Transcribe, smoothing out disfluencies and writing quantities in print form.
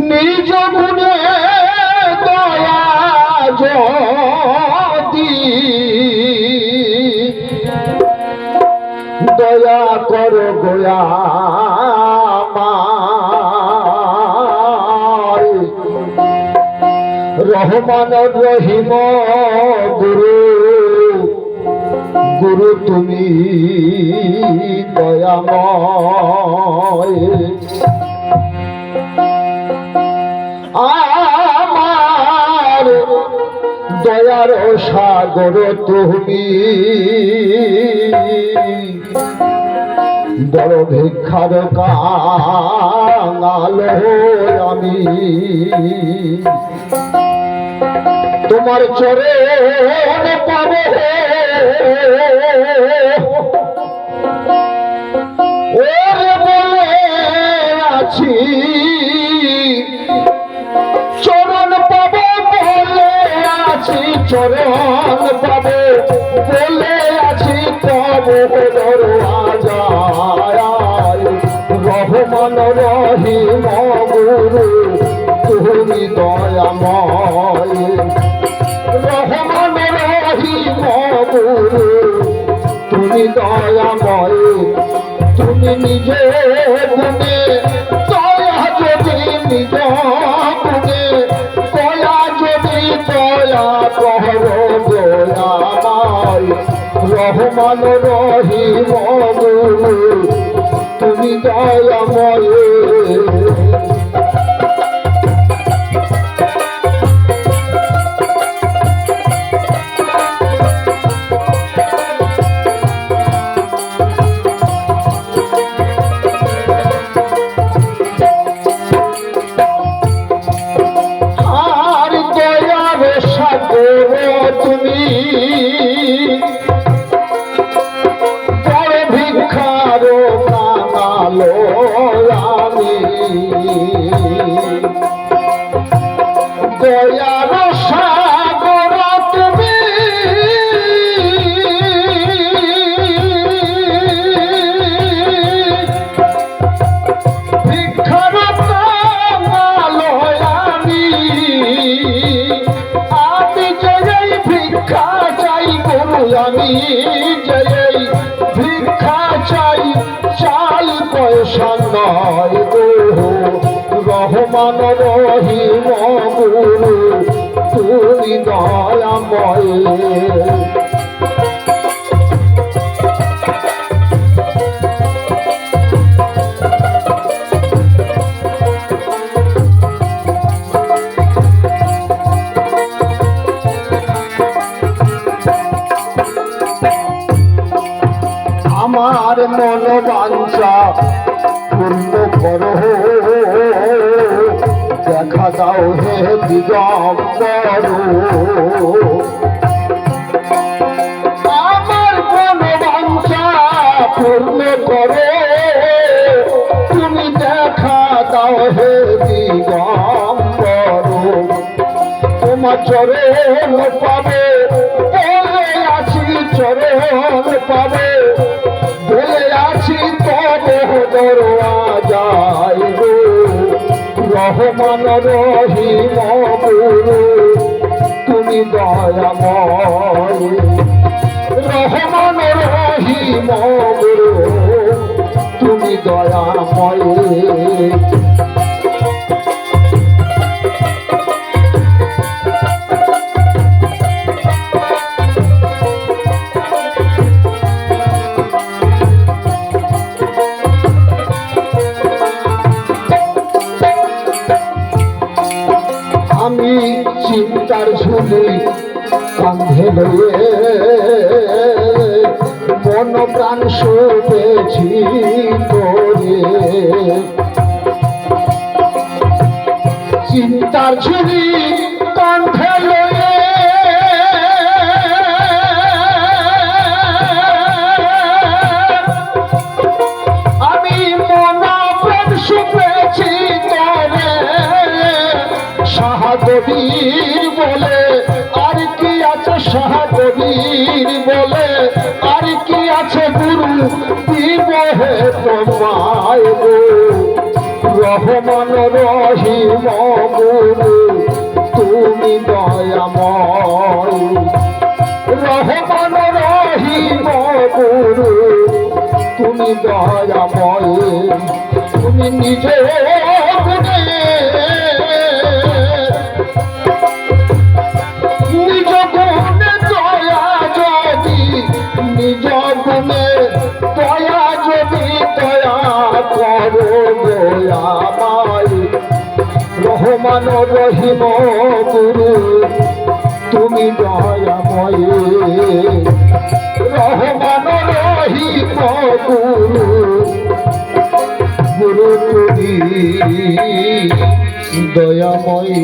নিজ গুণে দয়া যদি দয়া করো গোয়া রহমান রহিম গুরু গুরু তুমি দয়াময় আমার দয়ার সাগর তুমি বড় ভিক্ষার কাঙাল আমি তোমার চরণ পাবে ওরে বলে আছি চরণ পাবে বলে আছি চরণ পাবে বলে আছি তবে দরওয়াজায় রহমান রহিম গুরু তুমি দয়াময় রহমান রহিম গুরু তুমি দয়াময় তুমি নিজে গুণে দয়া যদি নিজ গুণে দয়া যদি দয়া করো দয়াময় রহমান রহিম গুরু তুমি দয়াময় তুমি বড় ভিক্ষার কাঙালো আমি দয়ার সাগর তুমি ভিক্ষার কাঙালো আমি আমি জয় ভিক্ষা চাই চাই পয়সা নয় গো রহমান রহিম গুরু তুমি দয়াময় আমার মন বাঞ্ছা পূর্ণ করো দেখা দাও হে দিগম্বর আমার মন বাঞ্ছা পূর্ণ করো তুমি দেখা দাও হে দিগম্বর তোমার চরণ পাবে বলে আছি চরণ পাবে বলে আছি তবে দরওয়াজায় গো রহমান রহিম গুরু তুমি দয়াময় রহমান রহিম গুরু তুমি দয়াময় আমি চিন্তার ঝুলি কাঁধে লয়ে মন প্রাণ শুভেছি তোরে চিন্তার ঝুলি কাঁধে লয়ে আমি মন প্রাণ শুভেছি তোরে শাহকবীর বলে আর কি আছে শাহকবীর বলে আর কি আছে গুরু গুরু দিব হে তোমায় গো রহমান রহিম গুরু তুমি দয়াময় রহমান রহিম গুরু তুমি দয়াময় তুমি নিজে গুণে নিজ গুণে দয়া যদি নিজ গুণে দয়া যদি দয়া করো দয়াময় রহমান রহিম গুরু তুমি দয়াময় রহমান রহিম গুরু গুরু তুমি দয়াময়।